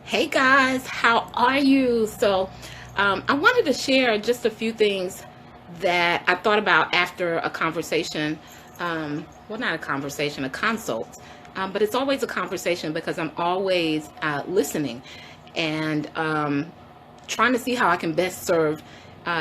Hey guys, how are you? I wanted to share just a few things that I thought about after a conversation. Well, not a conversation, a consult. But it's always a conversation because I'm always listening and trying to see how I can best serve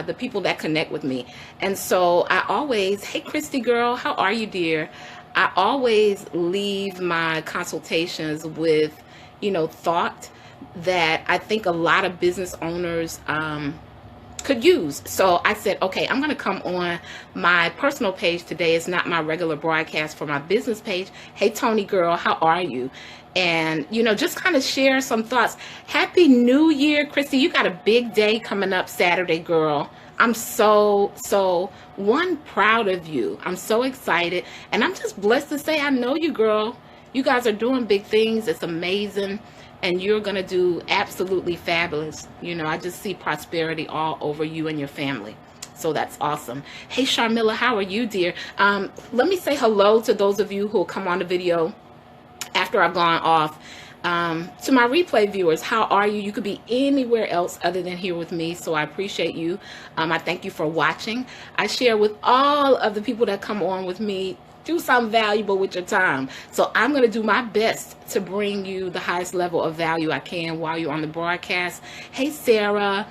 the people that connect with me. And so I always, hey Christy girl, how are you, dear? I always leave my consultations with, thought that I think a lot of business owners could use. So I said, okay, I'm going to come on my personal page today. It's not my regular broadcast for my business page. Hey, Tony girl, how are you? And, just kind of share some thoughts. Happy New Year, Christy. You got a big day coming up Saturday, girl. I'm so proud of you. I'm so excited. And I'm just blessed to say I know you, girl. You guys are doing big things. It's amazing. And you're going to do absolutely fabulous. I just see prosperity all over you and your family. So that's awesome. Hey, Sharmilla, how are you, dear? Let me say hello to those of you who will come on the video after I've gone off. To my replay viewers, how are you? You could be anywhere else other than here with me, so I appreciate you. I thank you for watching. I share with all of the people that come on with me, do something valuable with your time. So I'm going to do my best to bring you the highest level of value I can while you're on the broadcast. Hey, Sarah.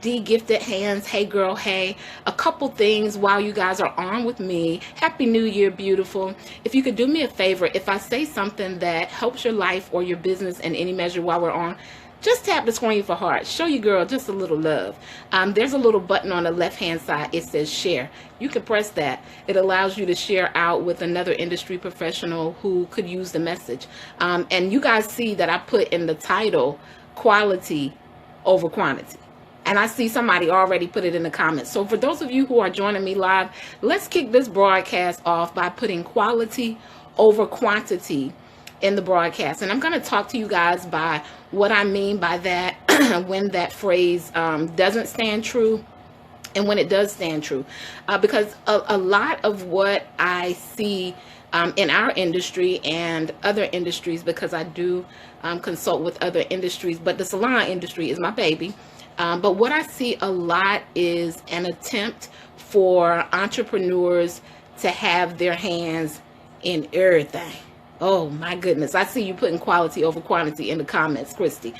D Gifted Hands, hey girl, hey. A couple things while you guys are on with me. Happy New Year, beautiful. If you could do me a favor, if I say something that helps your life or your business in any measure while we're on, just tap the screen for heart. Show your girl just a little love. There's a little button on the left hand side. It says share. You can press that. It allows you to share out with another industry professional who could use the message. And you guys see that I put in the title quality over quantity. And I see somebody already put it in the comments. So for those of you who are joining me live, let's kick this broadcast off by putting quality over quantity in the broadcast. And I'm going to talk to you guys by what I mean by that when that phrase doesn't stand true and when it does stand true. Because a lot of what I see in our industry and other industries, because I do consult with other industries, but the salon industry is my baby. But what I see a lot is an attempt for entrepreneurs to have their hands in everything. Oh my goodness. I see you putting quality over quantity in the comments, Christy.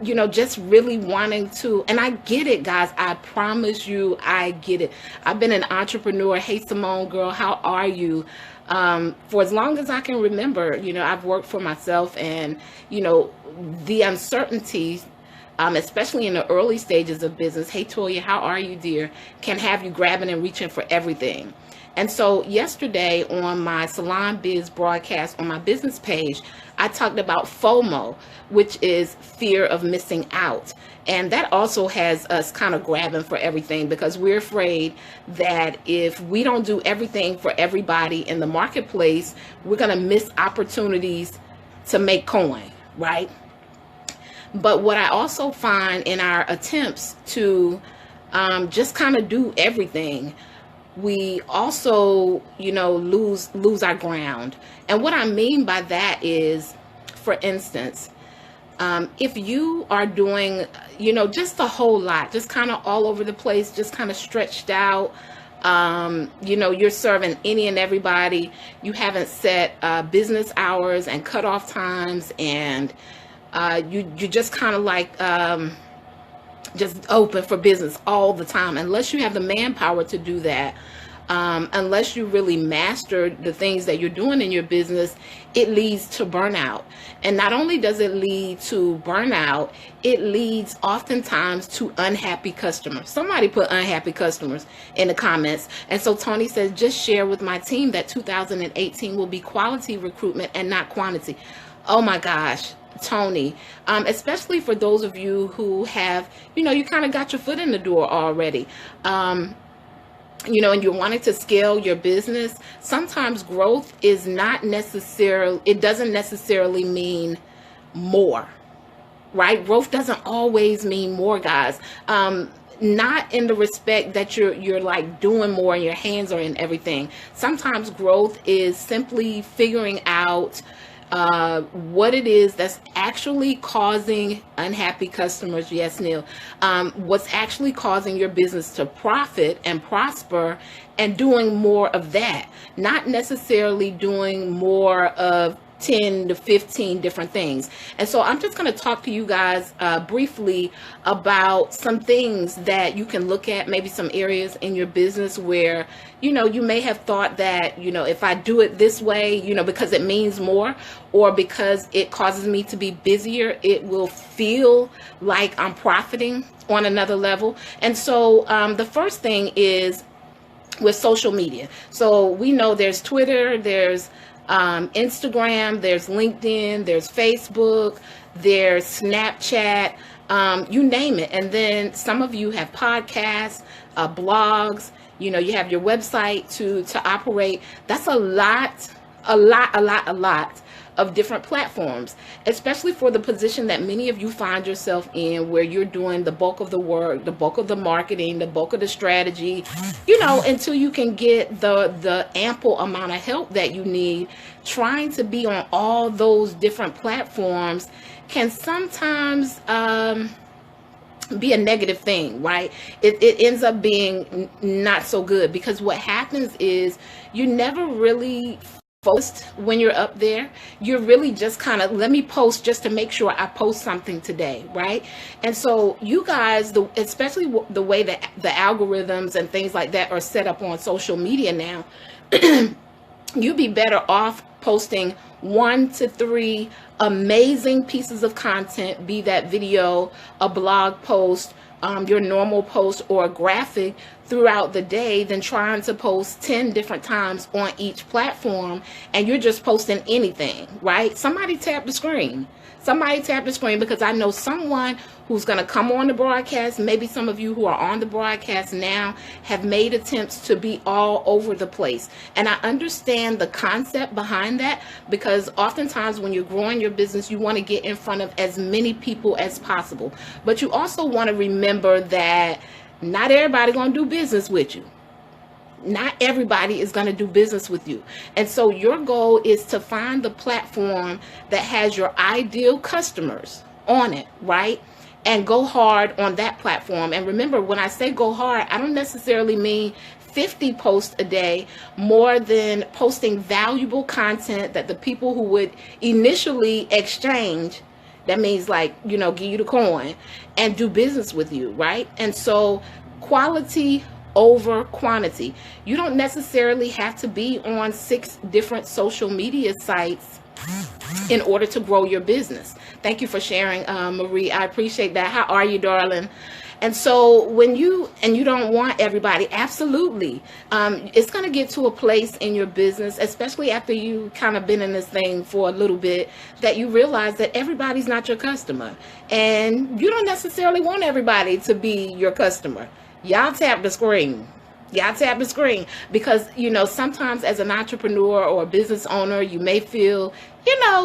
Just really wanting to, and I get it, guys. I promise you, I get it. I've been an entrepreneur. Hey, Simone girl, how are you? For as long as I can remember, I've worked for myself, and, the uncertainties, especially in the early stages of business, hey Toya, how are you, dear, can have you grabbing and reaching for everything. And so yesterday on my Salon Biz broadcast on my business page, I talked about FOMO, which is fear of missing out. And that also has us kind of grabbing for everything because we're afraid that if we don't do everything for everybody in the marketplace, we're going to miss opportunities to make coin, right? But what I also find in our attempts to just kind of do everything, we also, lose our ground. And what I mean by that is, for instance, if you are doing, just a whole lot, just kind of all over the place, just kind of stretched out, you're serving any and everybody, you haven't set business hours and cutoff times, and you just kind of like just open for business all the time, unless you have the manpower to do that. Unless you really master the things that you're doing in your business, it leads to burnout. And not only does it lead to burnout, it leads oftentimes to unhappy customers. Somebody put unhappy customers in the comments. And so Tony says, just share with my team that 2018 will be quality recruitment and not quantity. Oh my gosh. Tony, especially for those of you who have, you kind of got your foot in the door already, and you're wanting to scale your business. Sometimes growth is not necessarily, it doesn't necessarily mean more, right? Growth doesn't always mean more, guys. Not in the respect that you're like doing more and your hands are in everything. Sometimes growth is simply figuring out what it is that's actually causing unhappy customers. Yes, Neil. What's actually causing your business to profit and prosper, and doing more of that, not necessarily doing more of 10 to 15 different things. And so I'm just going to talk to you guys briefly about some things that you can look at, maybe some areas in your business where, you may have thought that, if I do it this way, because it means more, or because it causes me to be busier, it will feel like I'm profiting on another level. And so the first thing is with social media. So we know there's Twitter, there's Instagram, there's LinkedIn, there's Facebook, there's Snapchat, you name it. And then some of you have podcasts, blogs, you have your website to operate. That's a lot of different platforms, especially for the position that many of you find yourself in, where you're doing the bulk of the work, the bulk of the marketing, the bulk of the strategy, until you can get the ample amount of help that you need. Trying to be on all those different platforms can sometimes be a negative thing, right? It ends up being not so good, because what happens is you never really focused when you're up there. You're really just kind of, let me post just to make sure I post something today, right? And so you guys, especially the way that the algorithms and things like that are set up on social media now, you'd be better off posting 1 to 3 amazing pieces of content, be that video, a blog post, your normal post, or a graphic throughout the day, than trying to post 10 different times on each platform and you're just posting anything, right? Somebody tap the screen. Somebody tap the screen, because I know someone who's going to come on the broadcast. Maybe some of you who are on the broadcast now have made attempts to be all over the place. And I understand the concept behind that, because oftentimes when you're growing your business, you want to get in front of as many people as possible. But you also want to remember that not everybody going to do business with you. Not everybody is going to do business with you. And so your goal is to find the platform that has your ideal customers on it, right? And go hard on that platform. And remember, when I say go hard, I don't necessarily mean 50 posts a day, more than posting valuable content that the people who would initially exchange, that means like, give you the coin and do business with you, right? And so quality over quantity. You don't necessarily have to be on 6 different social media sites in order to grow your business. Thank you for sharing, Marie. I appreciate that. How are you, darling? And so when you don't want everybody, absolutely. It's going to get to a place in your business, especially after you kind of been in this thing for a little bit, that you realize that everybody's not your customer. And you don't necessarily want everybody to be your customer. Y'all tap the screen. Y'all tap the screen, because, sometimes as an entrepreneur or a business owner, you may feel,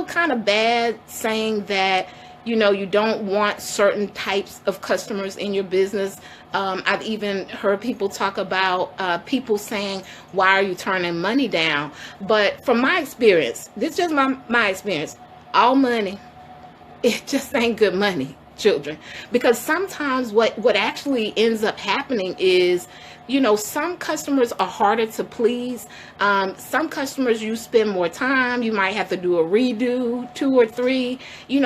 kind of bad saying that, you don't want certain types of customers in your business. I've even heard people talk about people saying, why are you turning money down? But from my experience, this is just my experience, all money, it just ain't good money, children. Because sometimes what actually ends up happening is, some customers are harder to please. Some customers you spend more time, you might have to do a redo, 2 or 3.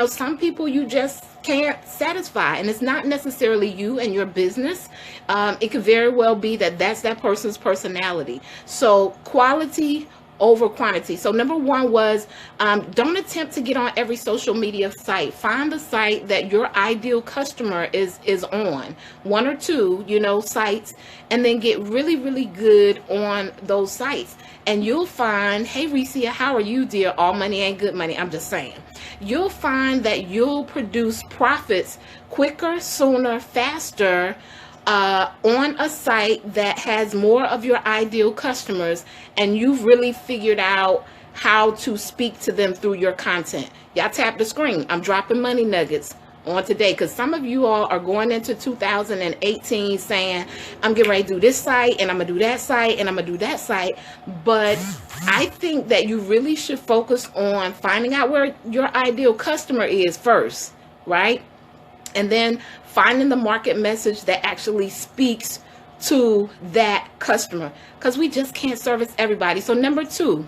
Some people you just can't satisfy, and it's not necessarily you and your business. It could very well be that's that person's personality. So quality over quantity. So number 1 was, don't attempt to get on every social media site. Find the site that your ideal customer is on, 1 or 2, sites, and then get really, really good on those sites. And you'll find, hey, Recia, how are you, dear? All money ain't good money. I'm just saying. You'll find that you'll produce profits quicker, sooner, faster, on a site that has more of your ideal customers, and you've really figured out how to speak to them through your content. Y'all tap the screen. I'm dropping money nuggets on today, because some of you all are going into 2018 saying, I'm getting ready to do this site, and I'm gonna do that site, and I'm gonna do that site. But I think that you really should focus on finding out where your ideal customer is first, right? And then finding the market message that actually speaks to that customer, because we just can't service everybody. So number 2,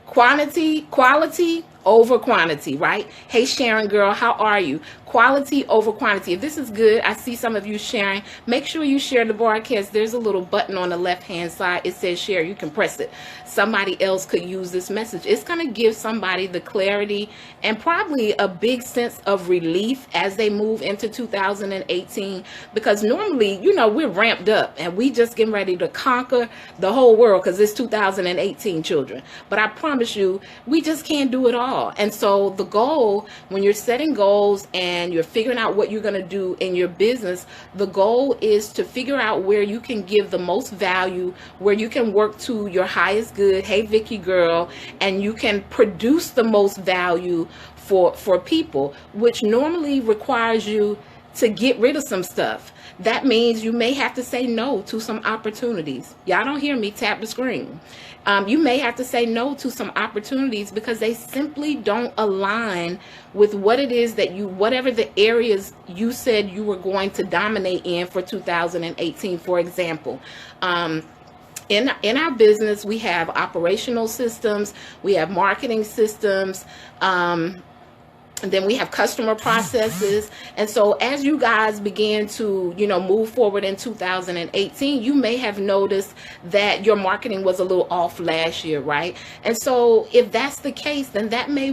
quality over quantity, right? Hey Sharon girl, how are you? Quality over quantity. If this is good, I see some of you sharing. Make sure you share the broadcast. There's a little button on the left hand side. It says share. You can press it. Somebody else could use this message. It's going to give somebody the clarity and probably a big sense of relief as they move into 2018, because normally, you know, we're ramped up and we just getting ready to conquer the whole world because it's 2018, children. But I promise you, we just can't do it all. And so the goal, when you're setting goals and you're figuring out what you're going to do in your business, the goal is to figure out where you can give the most value, where you can work to your highest good. Hey Vicky girl, and you can produce the most value for people, which normally requires you to get rid of some stuff. That means you may have to say no to some opportunities. Y'all don't hear me? Tap the screen. You may have to say no to some opportunities because they simply don't align with what it is that you, whatever the areas you said you were going to dominate in for 2018. For example, in our business, we have operational systems, we have marketing systems, and then we have customer processes. And so as you guys begin to, you know, move forward in 2018, you may have noticed that your marketing was a little off last year, right? And so if that's the case, then that may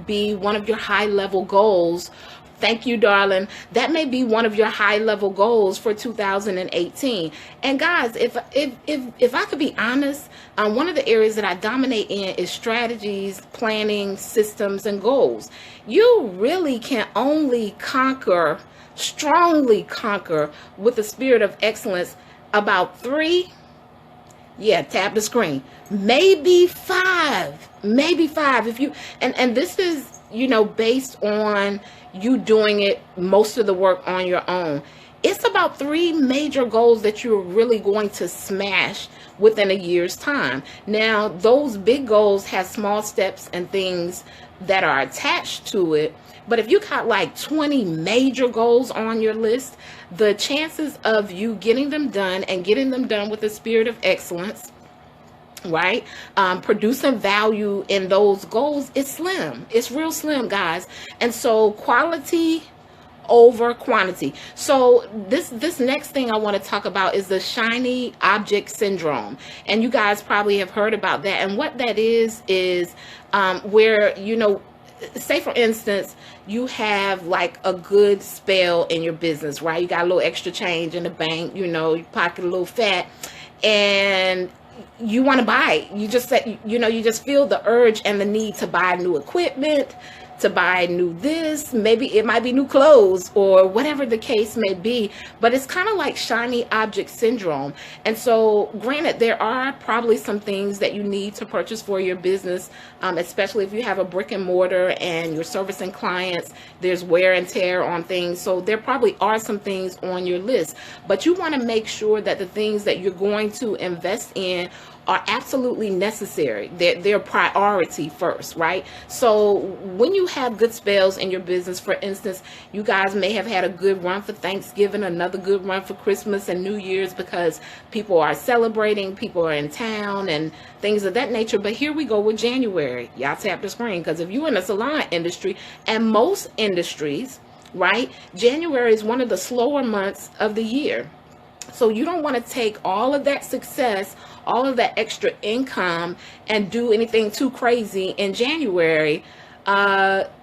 be one of your high level goals. Thank you, darling. That may be one of your high level goals for 2018. And guys, if I could be honest, one of the areas that I dominate in is strategies, planning, systems, and goals. You really can only strongly conquer with the spirit of excellence about 3, yeah, tap the screen, maybe 5 if you, and this is, you know, based on you doing it, most of the work on your own. It's about 3 major goals that you're really going to smash within a year's time. Now, those big goals have small steps and things that are attached to it. But if you got like 20 major goals on your list, the chances of you getting them done and getting them done with a spirit of excellence, right, producing value in those goals, is slim. It's real slim, guys. And so quality over quantity. So this next thing I want to talk about is the shiny object syndrome. And you guys probably have heard about that. And what that is where, you know, say for instance, you have like a good spell in your business, right? You got a little extra change in the bank, you know, your pocket a little fat, and you want to buy it. You just said, you know, you just feel the urge and the need to buy new equipment, to buy new this, maybe it might be new clothes or whatever the case may be, but it's kind of like shiny object syndrome. And so granted, there are probably some things that you need to purchase for your business, especially if you have a brick and mortar and you're servicing clients, there's wear and tear on things. So there probably are some things on your list, but you want to make sure that the things that you're going to invest in are absolutely necessary. They're priority first, right? So when you have good spells in your business, for instance, you guys may have had a good run for Thanksgiving, another good run for Christmas and New Year's because people are celebrating, people are in town and things of that nature. But here we go with January. Y'all tap the screen, because if you're in the salon industry, and most industries, right, January is one of the slower months of the year. So you don't want to take all of that success, all of that extra income, and do anything too crazy in January,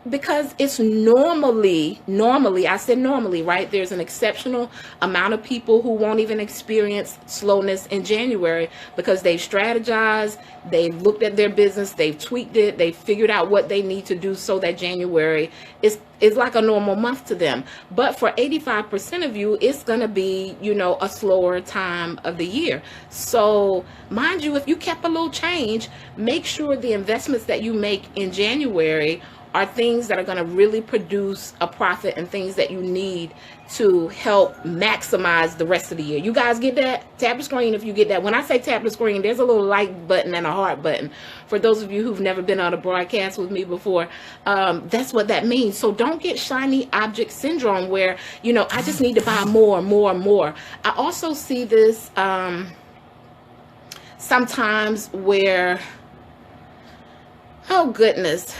because it's normally, I said normally, right? There's an exceptional amount of people who won't even experience slowness in January because they've strategized, they've looked at their business, they've tweaked it, they've figured out what they need to do so that January is like a normal month to them. But for 85% of you, it's going to be, you know, a slower time of the year. So mind you, if you kept a little change, make sure the investments that you make in January are things that are going to really produce a profit and things that you need to help maximize the rest of the year. You guys get that? Tap the screen if you get that. When I say tap the screen, there's a little like button and a heart button. For those of you who've never been on a broadcast with me before, that's what that means. So don't get shiny object syndrome where, you know, I just need to buy more, more, more. I also see this sometimes where, oh goodness,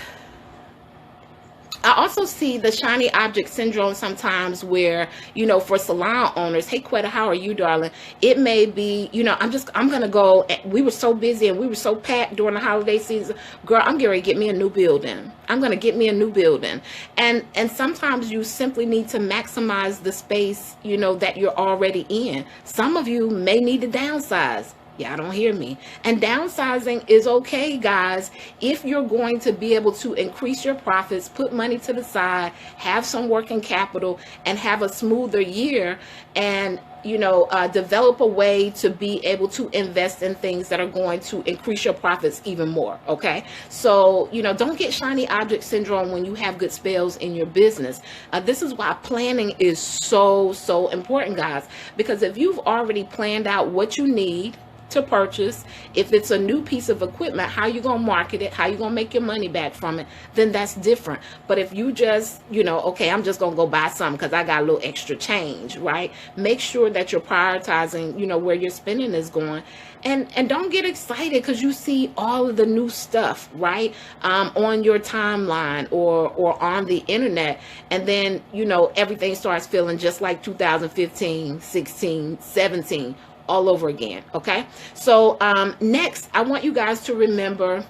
I also see the shiny object syndrome sometimes where, you know, for salon owners, hey Quetta, how are you, darling? It may be, you know, I'm going to go, we were so busy and we were so packed during the holiday season. Girl, I'm getting ready to get me a new building. I'm going to get me a new building. And sometimes you simply need to maximize the space, you know, that you're already in. Some of you may need to downsize. Y'all don't hear me. And downsizing is okay, guys, if you're going to be able to increase your profits, put money to the side, have some working capital, and have a smoother year, and, you know, develop a way to be able to invest in things that are going to increase your profits even more. Okay. So, you know, don't get shiny object syndrome when you have good spells in your business. This is why planning is so important, guys, because if you've already planned out what you need to purchase, if it's a new piece of equipment, how you gonna market it, how you gonna make your money back from it, then that's different. But if you just, you know, okay, I'm just gonna go buy something because I got a little extra change, right? Make sure that you're prioritizing, you know, where your spending is going. And don't get excited because you see all of the new stuff, right, on your timeline or on the internet, and then, you know, everything starts feeling just like 2015, 16, 17 all over again. Okay. So next, I want you guys to remember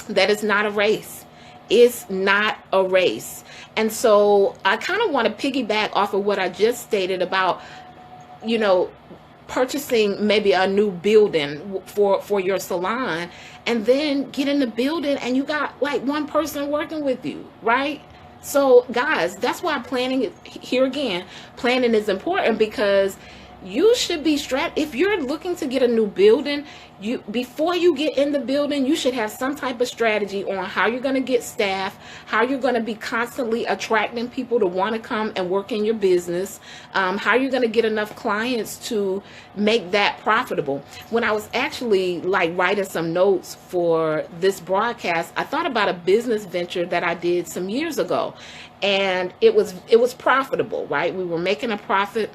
that it's not a race. It's not a race. And so I kind of want to piggyback off of what I just stated about, you know, purchasing maybe a new building for your salon, and then get in the building and you got like one person working with you, right? So guys, that's why planning is here again. Planning is important because you should be strapped. If you're looking to get a new building, before you get in the building, you should have some type of strategy on how you're going to get staff, how you're going to be constantly attracting people to want to come and work in your business, how you're going to get enough clients to make that profitable. When I was actually like writing some notes for this broadcast, I thought about a business venture that I did some years ago, and it was profitable, right? We were making a profit.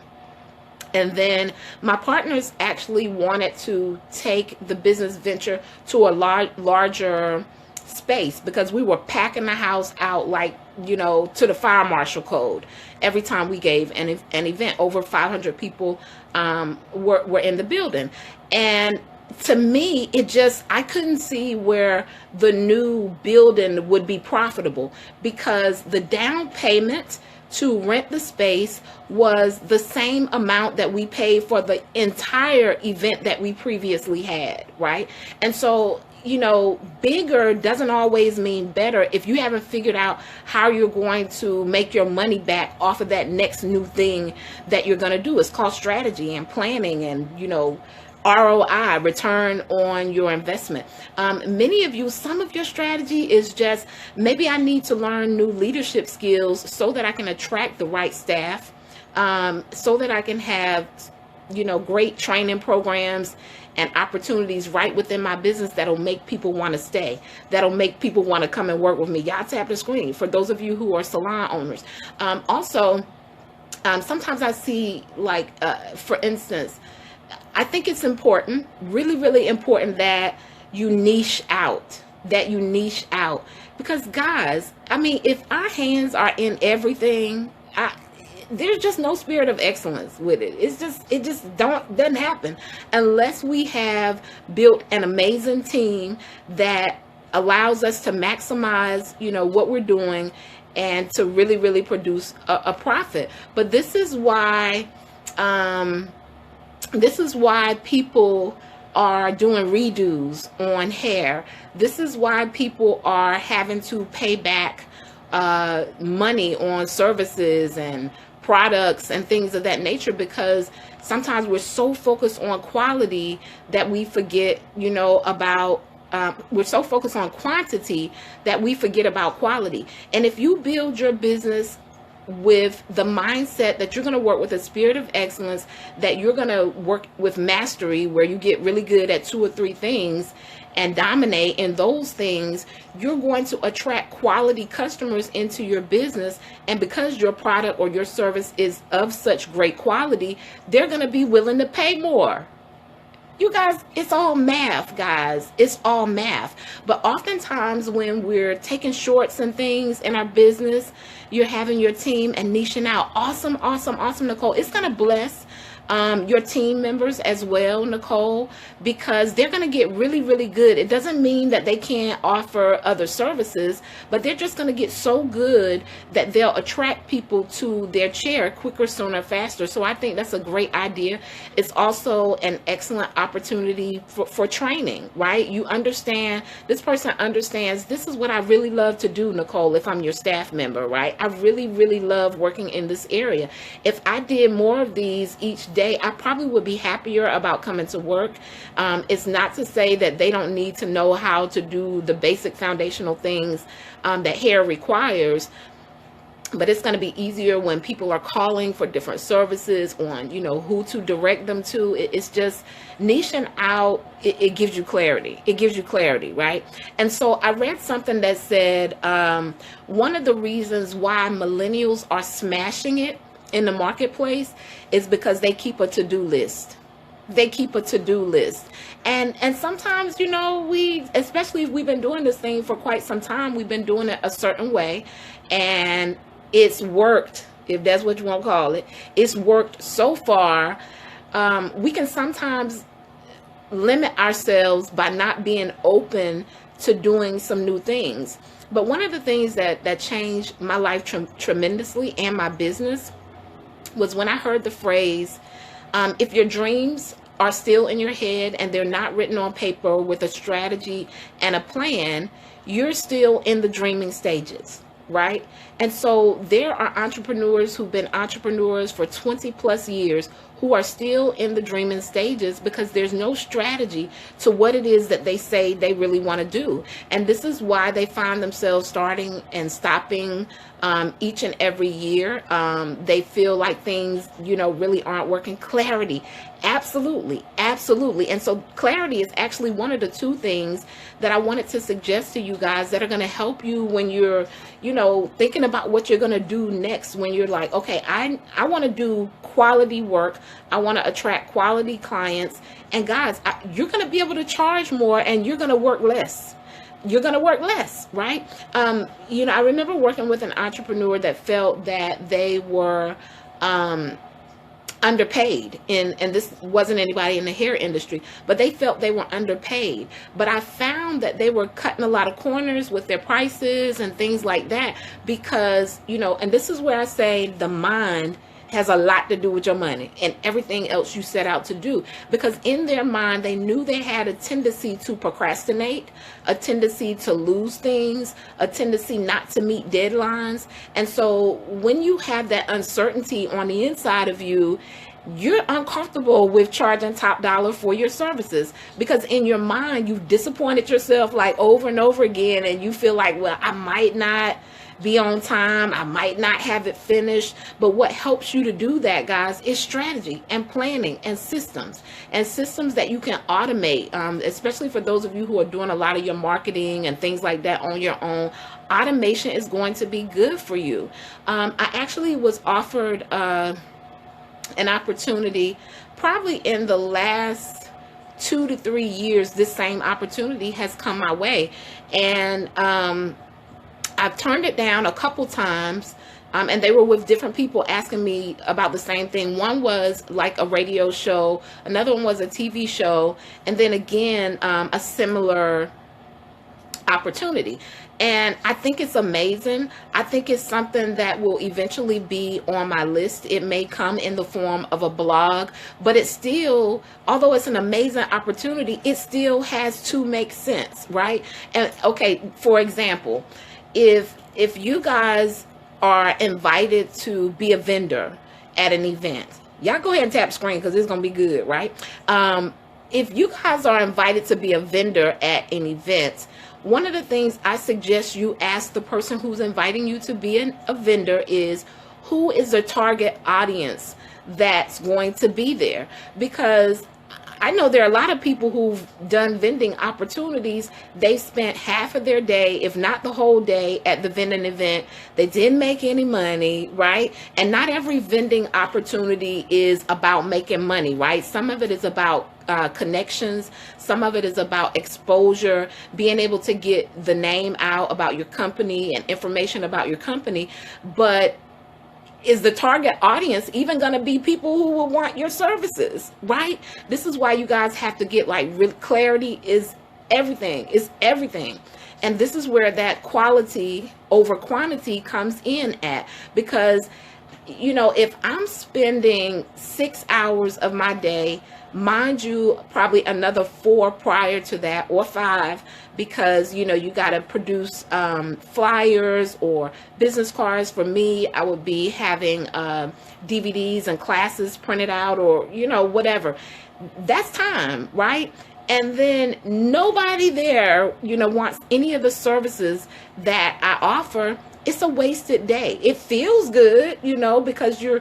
And then my partners actually wanted to take the business venture to a larger space because we were packing the house out like, you know, to the fire marshal code. Every time we gave an event, over 500 people were in the building. And to me, I couldn't see where the new building would be profitable because the down payment to rent the space was the same amount that we paid for the entire event that we previously had, right? And so, you know, bigger doesn't always mean better if you haven't figured out how you're going to make your money back off of that next new thing that you're going to do. It's called strategy and planning and, you know, ROI, return on your investment. Many of you, some of your strategy is just, maybe I need to learn new leadership skills so that I can attract the right staff, so that I can have, you know, great training programs and opportunities right within my business that'll make people want to stay, that'll make people want to come and work with me. Y'all tap the screen for those of you who are salon owners. Sometimes I see, like, for instance, I think it's important, really important that you niche out, because guys, I mean, if our hands are in everything, there's just no spirit of excellence with it. It just doesn't happen unless we have built an amazing team that allows us to maximize, you know, what we're doing and to really produce a profit. But this is why people are doing redos on hair. This is why people are having to pay back money on services and products and things of that nature, because sometimes we're so focused on quality that we forget, you know, about we're so focused on quantity that we forget about quality. And if you build your business with the mindset that you're going to work with a spirit of excellence, that you're going to work with mastery, where you get really good at 2 or 3 things and dominate in those things, you're going to attract quality customers into your business. And because your product or your service is of such great quality, they're going to be willing to pay more. You guys, it's all math, guys. It's all math. But oftentimes when we're taking shorts and things in our business, you're having your team and niching out. Awesome, awesome, awesome, Nicole. It's going to bless your team members as well, Nicole, because they're going to get really, really good. It doesn't mean that they can't offer other services, but they're just going to get so good that they'll attract people to their chair quicker, sooner, faster. So I think that's a great idea. It's also an excellent opportunity for training, right? You understand, this person understands, this is what I really love to do, Nicole, if I'm your staff member, right? I really, really love working in this area. If I did more of these each day, I probably would be happier about coming to work. It's not to say that they don't need to know how to do the basic foundational things that hair requires, but it's going to be easier when people are calling for different services on, you know, who to direct them to. It's just niching out. It gives you clarity. It gives you clarity, right? And so I read something that said one of the reasons why millennials are smashing it in the marketplace is because they keep a to-do list. They keep a to-do list. And sometimes, you know, especially if we've been doing this thing for quite some time, we've been doing it a certain way, and it's worked, if that's what you want to call it. It's worked so far. We can sometimes limit ourselves by not being open to doing some new things. But one of the things that changed my life tremendously and my business was when I heard the phrase, if your dreams are still in your head and they're not written on paper with a strategy and a plan, you're still in the dreaming stages, right? And so there are entrepreneurs who've been entrepreneurs for 20 plus years who are still in the dreaming stages because there's no strategy to what it is that they say they really want to do. And this is why they find themselves starting and stopping each and every year. They feel like things, you know, really aren't working. Clarity. Absolutely. Absolutely. And so clarity is actually one of the 2 things that I wanted to suggest to you guys that are going to help you when you're, you know, thinking about what you're going to do next, when you're like, okay, I want to do quality work. I want to attract quality clients. And guys, you're going to be able to charge more and you're going to work less. You're going to work less, right? You know, I remember working with an entrepreneur that felt that they were underpaid, and this wasn't anybody in the hair industry, but they felt they were underpaid. But I found that they were cutting a lot of corners with their prices and things like that because, you know, and this is where I say the mind has a lot to do with your money and everything else you set out to do, because in their mind they knew they had a tendency to procrastinate, a tendency to lose things, a tendency not to meet deadlines. And so when you have that uncertainty on the inside of you, you're uncomfortable with charging top dollar for your services because in your mind you've disappointed yourself like over and over again, and you feel like, well, I might not be on time, I might not have it finished. But what helps you to do that, guys, is strategy and planning and systems that you can automate, especially for those of you who are doing a lot of your marketing and things like that on your own. Automation is going to be good for you. I actually was offered an opportunity probably in the last 2 to 3 years. This same opportunity has come my way, and I've turned it down a couple times, and they were with different people asking me about the same thing. One was like a radio show, another one was a TV show, and then again, a similar opportunity. And I think it's amazing. I think it's something that will eventually be on my list. It may come in the form of a blog, but it still, although it's an amazing opportunity, it still has to make sense, right? And okay, for example, if you guys are invited to be a vendor at an event, y'all go ahead and tap screen because it's gonna be good, right? if you guys are invited to be a vendor at an event, one of the things I suggest you ask the person who's inviting you to be a vendor is, who is the target audience that's going to be there? Because I know there are a lot of people who've done vending opportunities. They spent half of their day, if not the whole day, at the vending event. They didn't make any money, right? And not every vending opportunity is about making money, right? Some of it is about connections. Some of it is about exposure, being able to get the name out about your company and information about your company. But is the target audience even going to be people who will want your services, right? This is why you guys have to get like real clarity. Is everything, and this is where that quality over quantity comes in at. Because if I'm spending 6 hours of my day, mind you, probably another 4 prior to that, or 5, because you got to produce flyers or business cards. For me, I would be having DVDs and classes printed out, or whatever. That's time, right? And then nobody there wants any of the services that I offer. It's a wasted day. It feels good, because you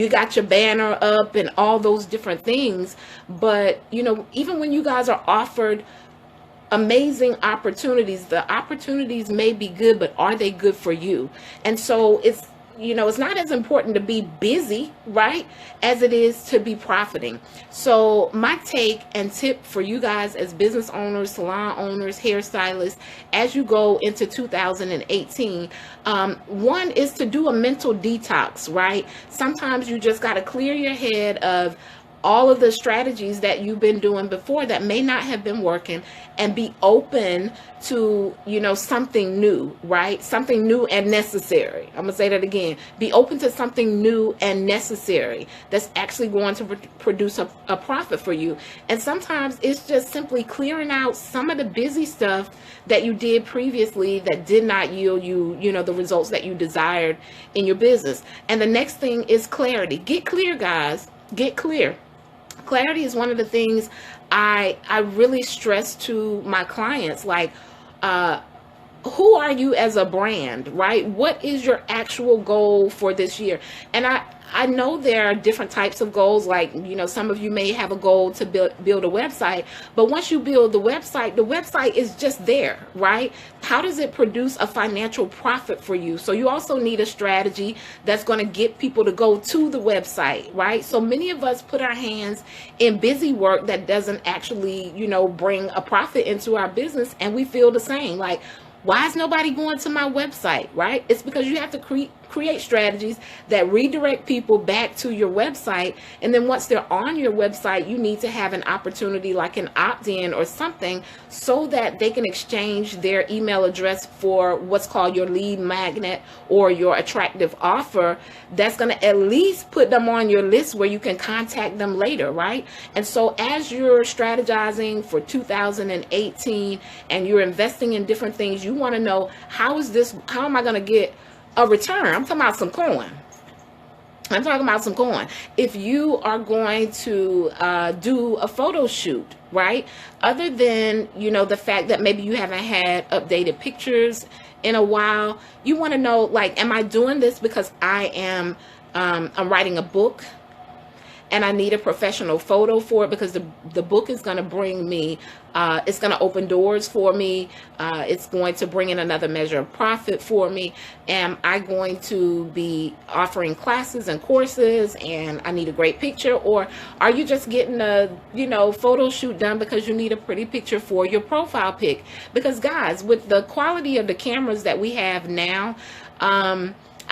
got your banner up and all those different things. But even when you guys are offered amazing opportunities, the opportunities may be good, but are they good for you? And so it's not as important to be busy, right, as it is to be profiting. So my take and tip for you guys as business owners, salon owners, hairstylists, as you go into 2018, one is to do a mental detox, right? Sometimes you just got to clear your head of all of the strategies that you've been doing before that may not have been working, and be open to something new, right? Something new and necessary. I'm gonna say that again. Be open to something new and necessary that's actually going to produce a profit for you. And sometimes it's just simply clearing out some of the busy stuff that you did previously that did not yield you the results that you desired in your business. And the next thing is clarity. Get clear, guys. Get clear. Clarity is one of the things I really stress to my clients. Like, who are you as a brand, right? What is your actual goal for this year? And I know there are different types of goals. Like, some of you may have a goal to build a website, but once you build the website is just there, right? How does it produce a financial profit for you? So you also need a strategy that's going to get people to go to the website, right? So many of us put our hands in busy work that doesn't actually, bring a profit into our business, and we feel the same. Like, why is nobody going to my website, right? It's because you have to create strategies that redirect people back to your website. And then once they're on your website, you need to have an opportunity like an opt-in or something, so that they can exchange their email address for what's called your lead magnet or your attractive offer that's going to at least put them on your list where you can contact them later, right? And so as you're strategizing for 2018 and you're investing in different things, you want to know, how am I going to get a return? I'm talking about some coin. If you are going to do a photo shoot, right? Other than, the fact that maybe you haven't had updated pictures in a while, you want to know, like, am I doing this because I'm writing a book and I need a professional photo for it, because the book is going to bring me, it's going to open doors for me. It's going to bring in another measure of profit for me. Am I going to be offering classes and courses and I need a great picture? Or are you just getting a, photo shoot done because you need a pretty picture for your profile pic? Because guys, with the quality of the cameras that we have now,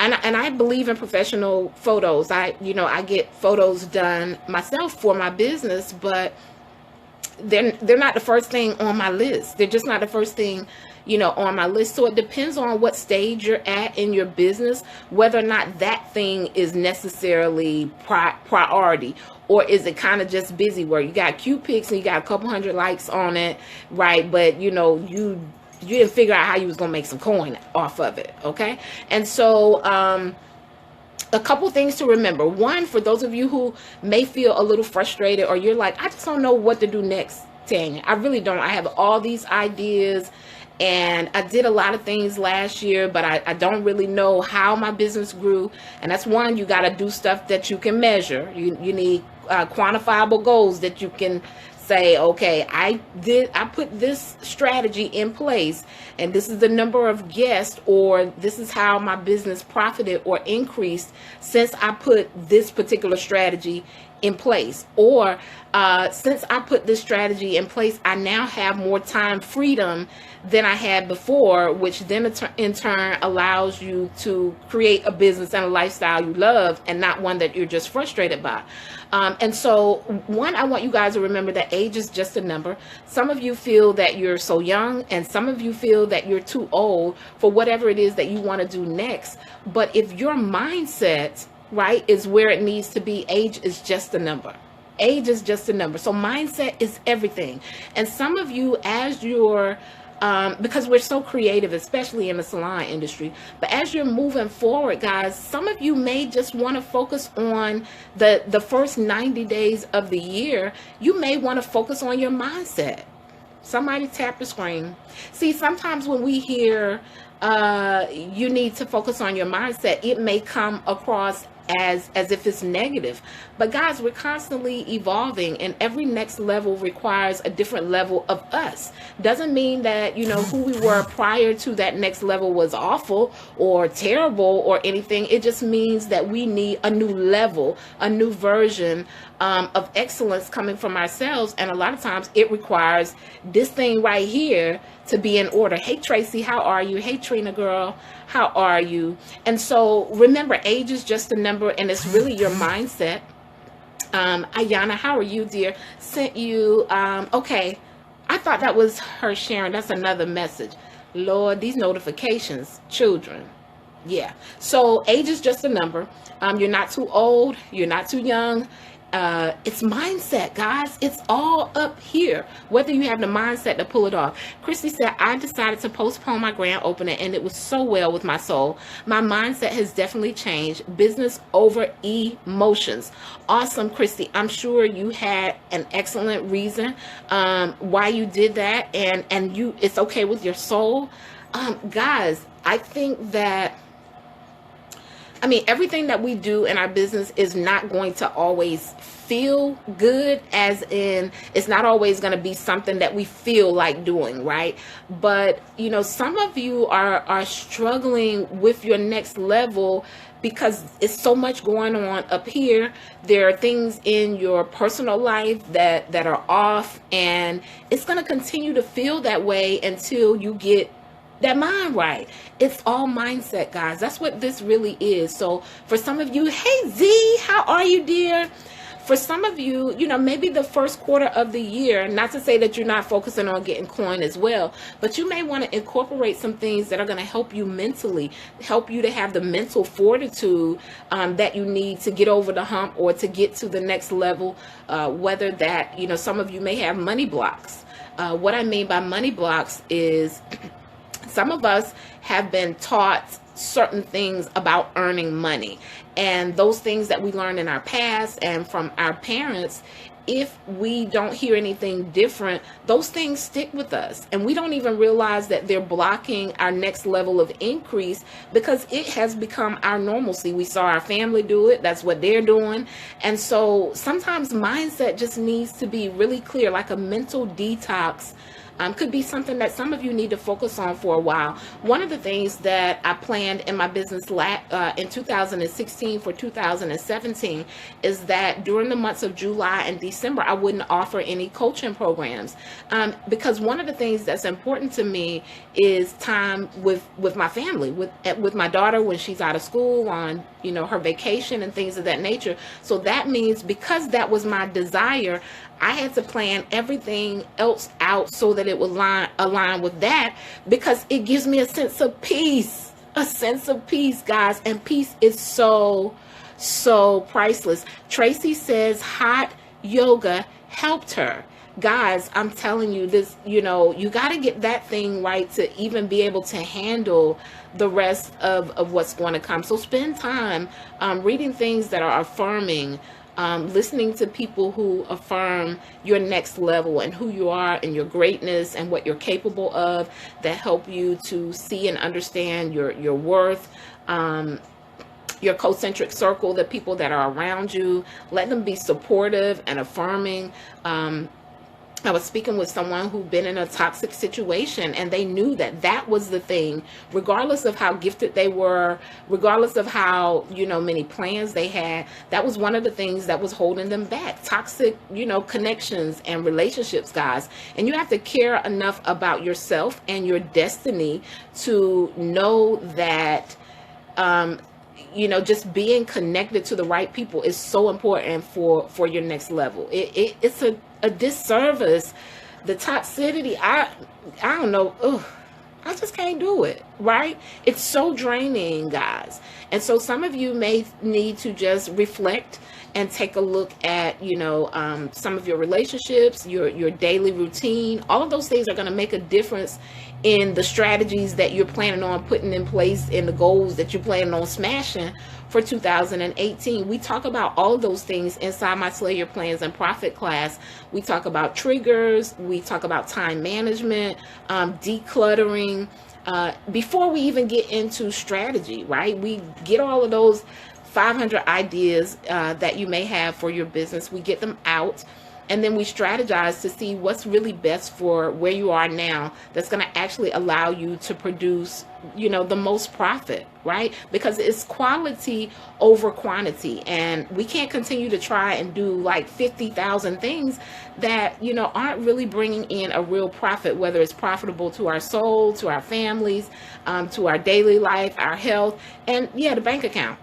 and I believe in professional photos. I get photos done myself for my business, but they're not the first thing on my list. They're just not the first thing, on my list. So it depends on what stage you're at in your business, whether or not that thing is necessarily priority, or is it kind of just busy work? You got cute pics and you got a couple hundred likes on it, right? But you didn't figure out how you was gonna make some coin off of it, okay? And so a couple things to remember. One, for those of you who may feel a little frustrated, or you're like, I just don't know what to do next, Tanya. I really don't. I have all these ideas and I did a lot of things last year, but I don't really know how my business grew. And that's one, you got to do stuff that you can measure. You need quantifiable goals that you can say, okay, I put this strategy in place, and this is the number of guests, or this is how my business profited or increased since I put this particular strategy in place. Or since I put this strategy in place, I now have more time freedom than I had before, which then in turn allows you to create a business and a lifestyle you love, and not one that you're just frustrated by. And so, one, I want you guys to remember that age is just a number. Some of you feel that you're so young, and some of you feel that you're too old for whatever it is that you want to do next. But if your mindset, right, is where it needs to be, age is just a number. Age is just a number. So mindset is everything. And some of you, as you're because we're so creative, especially in the salon industry. But as you're moving forward, guys, some of you may just want to focus on the first 90 days of the year. You may want to focus on your mindset. Somebody tap the screen. See, sometimes when we hear you need to focus on your mindset, it may come across as if it's negative. But guys, we're constantly evolving, and every next level requires a different level of us. Doesn't mean that, you know, who we were prior to that next level was awful or terrible or anything. It just means that we need a new level, a new version of excellence coming from ourselves. And a lot of times it requires this thing right here to be in order. Hey Tracy, how are you? Hey Trina girl, how are you? And so remember, age is just a number, and it's really your mindset. Ayana, how are you, dear? Sent you, okay, I thought that was her sharing. That's another message. Lord, these notifications, children. Yeah, so age is just a number. You're not too old, you're not too young. It's mindset, guys. It's all up here, whether you have the mindset to pull it off. Christy said, I decided to postpone my grand opening, and it was so well with my soul. My mindset has definitely changed. Business over emotions. Awesome, Christy. I'm sure you had an excellent reason why you did that, and you, it's okay with your soul. Guys, I think that, I mean, everything that we do in our business is not going to always feel good, as in it's not always going to be something that we feel like doing, right? But, you know, some of you are struggling with your next level because it's so much going on up here. There are things in your personal life that are off, and it's going to continue to feel that way until you get that mind right. It's all mindset, guys. That's what this really is. So for some of you, hey Z, how are you, dear? For some of you, you know, maybe the first quarter of the year, not to say that you're not focusing on getting coin as well, but you may want to incorporate some things that are going to help you mentally, help you to have the mental fortitude that you need to get over the hump or to get to the next level, whether that, you know, some of you may have money blocks. What I mean by money blocks is some of us have been taught certain things about earning money, and those things that we learned in our past and from our parents, if we don't hear anything different, those things stick with us, and we don't even realize that they're blocking our next level of increase because it has become our normalcy. We saw our family do it. That's what they're doing. And so sometimes mindset just needs to be really clear, like a mental detox. Could be something that some of you need to focus on for a while. One of the things that I planned in my business in 2016 for 2017 is that during the months of July and December, I wouldn't offer any coaching programs because one of the things that's important to me is time with my family, with my daughter when she's out of school, on, you know, her vacation and things of that nature. So that means, because that was my desire, I had to plan everything else out so that it would align with that, because it gives me a sense of peace, guys. And peace is so priceless. Tracy says hot yoga helped her. guys, I'm telling you this, you know, you got to get that thing right to even be able to handle the rest of what's going to come. So spend time reading things that are affirming, listening to people who affirm your next level and who you are and your greatness and what you're capable of, that help you to see and understand your worth. Your concentric circle, the people that are around you, let them be supportive and affirming. I was speaking with someone who'd been in a toxic situation, and they knew that that was the thing, regardless of how gifted they were, regardless of how, you know, many plans they had. That was one of the things that was holding them back. Toxic, you know, connections and relationships, guys. And you have to care enough about yourself and your destiny to know that, you know, just being connected to the right people is so important for your next level. It's a disservice. The toxicity, I don't know. Ugh, I just can't do it, right? It's so draining, guys. And so some of you may need to just reflect and take a look at, you know, some of your relationships, your daily routine. All of those things are going to make a difference in the strategies that you're planning on putting in place, in the goals that you're planning on smashing for 2018. We talk about all of those things inside my Slay Your Plans and Profit class. We talk about triggers. We talk about time management, decluttering, before we even get into strategy, right? We get all of those 500 ideas that you may have for your business. We get them out, and then we strategize to see what's really best for where you are now, that's going to actually allow you to produce, you know, the most profit, right? Because it's quality over quantity, and we can't continue to try and do like 50,000 things that, you know, aren't really bringing in a real profit, whether it's profitable to our soul, to our families, to our daily life, our health, and yeah, the bank account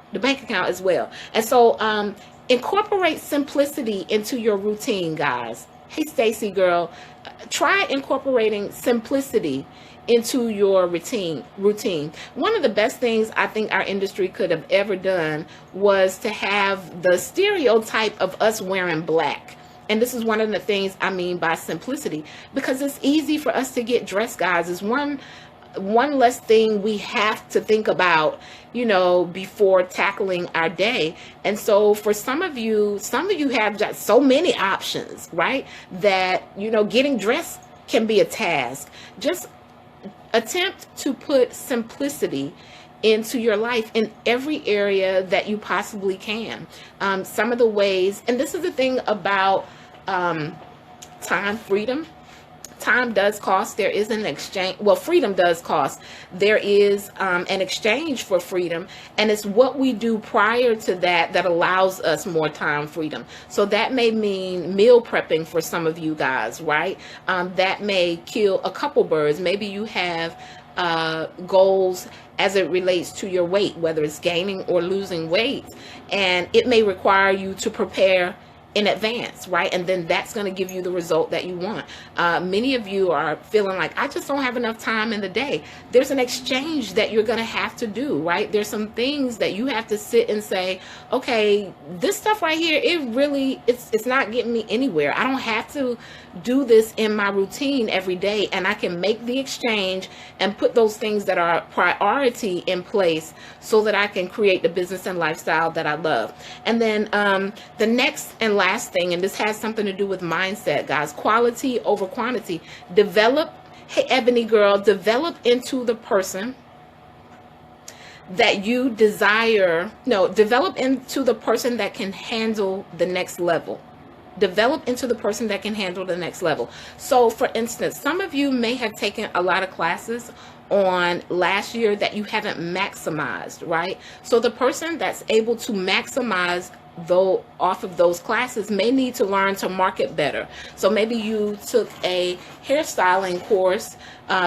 as well. And so incorporate simplicity into your routine, guys. Hey, Stacy girl, try incorporating simplicity into your routine. One of the best things I think our industry could have ever done was to have the stereotype of us wearing black. And this is one of the things I mean by simplicity, because it's easy for us to get dressed, guys. It's one less thing we have to think about, you know, before tackling our day. And so for some of you have just so many options, right? That, you know, getting dressed can be a task. Just attempt to put simplicity into your life in every area that you possibly can. Some of the ways, and this is the thing about time freedom. Time does cost. There is an exchange. Well, freedom does cost. There is an exchange for freedom, and it's what we do prior to that that allows us more time freedom. So that may mean meal prepping for some of you guys, right? That may kill a couple birds. Maybe you have goals as it relates to your weight, whether it's gaining or losing weight, and it may require you to prepare in advance, right? And then that's going to give you the result that you want. Many of you are feeling like, I just don't have enough time in the day. There's an exchange that you're going to have to do, right? There's some things that you have to sit and say, okay, this stuff right here, it's not getting me anywhere. I don't have to do this in my routine every day, and I can make the exchange and put those things that are priority in place so that I can create the business and lifestyle that I love. And then the next and last thing, and this has something to do with mindset, guys, quality over quantity. Develop, hey, Ebony girl, develop into the person that you desire. No, develop into the person that can handle the next level. Develop into the person that can handle the next level. So for instance, some of you may have taken a lot of classes on last year that you haven't maximized, right? So the person that's able to maximize though off of those classes may need to learn to market better. So maybe you took a hairstyling course,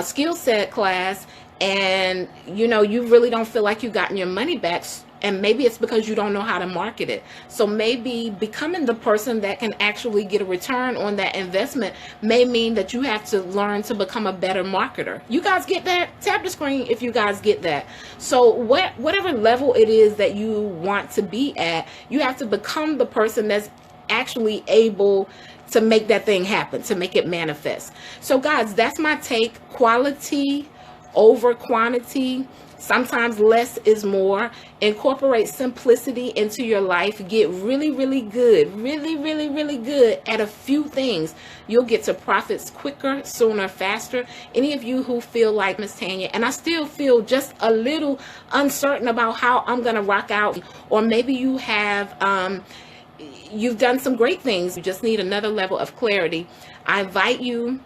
skill set class, and you know, you really don't feel like you've gotten your money back. And maybe it's because you don't know how to market it. So maybe becoming the person that can actually get a return on that investment may mean that you have to learn to become a better marketer. You guys get that? Tap the screen if you guys get that. So whatever level it is that you want to be at, you have to become the person that's actually able to make that thing happen, to make it manifest. So guys, that's my take. Quality over quantity. Sometimes less is more. Incorporate simplicity into your life. Get really, really good, really good at a few things. You'll get to profits quicker, sooner, faster. Any of you who feel like Miss Tanya, and I still feel just a little uncertain about how I'm going to rock out, or maybe you have, you've done some great things, you just need another level of clarity. I invite you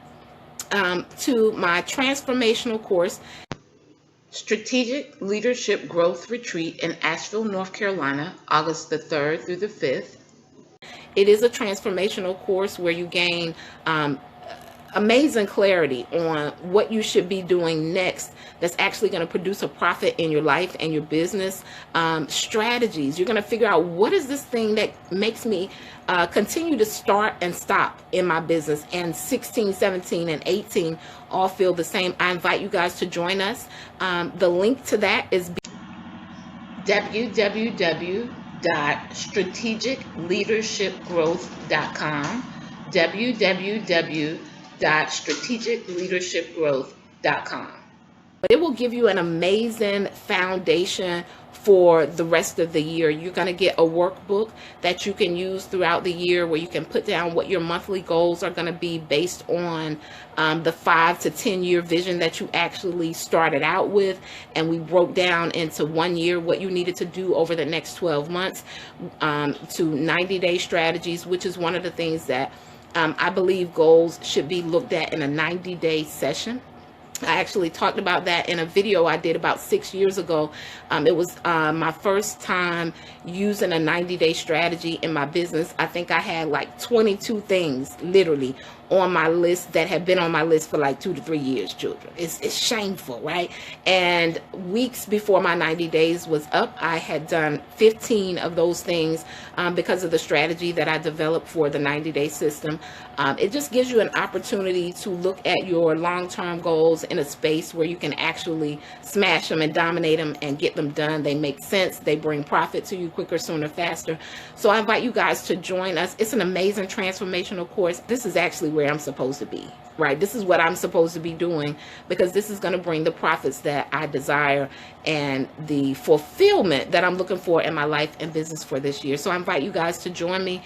to my transformational course, Strategic Leadership Growth Retreat in Asheville, North Carolina, August the 3rd through the 5th. It is a transformational course where you gain amazing clarity on what you should be doing next that's actually going to produce a profit in your life and your business. Strategies. You're going to figure out, what is this thing that makes me continue to start and stop in my business, and 16, 17, and 18 all feel the same. I invite you guys to join us. The link to that is www.strategicleadershipgrowth.com, www.strategicleadershipgrowth.com. But it will give you an amazing foundation for the rest of the year. You're going to get a workbook that you can use throughout the year, where you can put down what your monthly goals are going to be based on the 5 to 10 year vision that you actually started out with. And we broke down into 1 year what you needed to do over the next 12 months, to 90-day strategies, which is one of the things that I believe goals should be looked at in a 90-day session. I actually talked about that in a video I did about 6 years ago. It was my first time using a 90-day strategy in my business. I think I had like 22 things literally on my list that have been on my list for like 2 to 3 years, children. It's shameful, right? And weeks before my 90 days was up, I had done 15 of those things because of the strategy that I developed for the 90-day system. It just gives you an opportunity to look at your long-term goals in a space where you can actually smash them and dominate them and get them done. They make sense. They bring profit to you quicker, sooner, faster. So I invite you guys to join us. It's an amazing transformational course. This is actually where I'm supposed to be, right? This is what I'm supposed to be doing, because this is going to bring the profits that I desire and the fulfillment that I'm looking for in my life and business for this year. So I invite you guys to join me.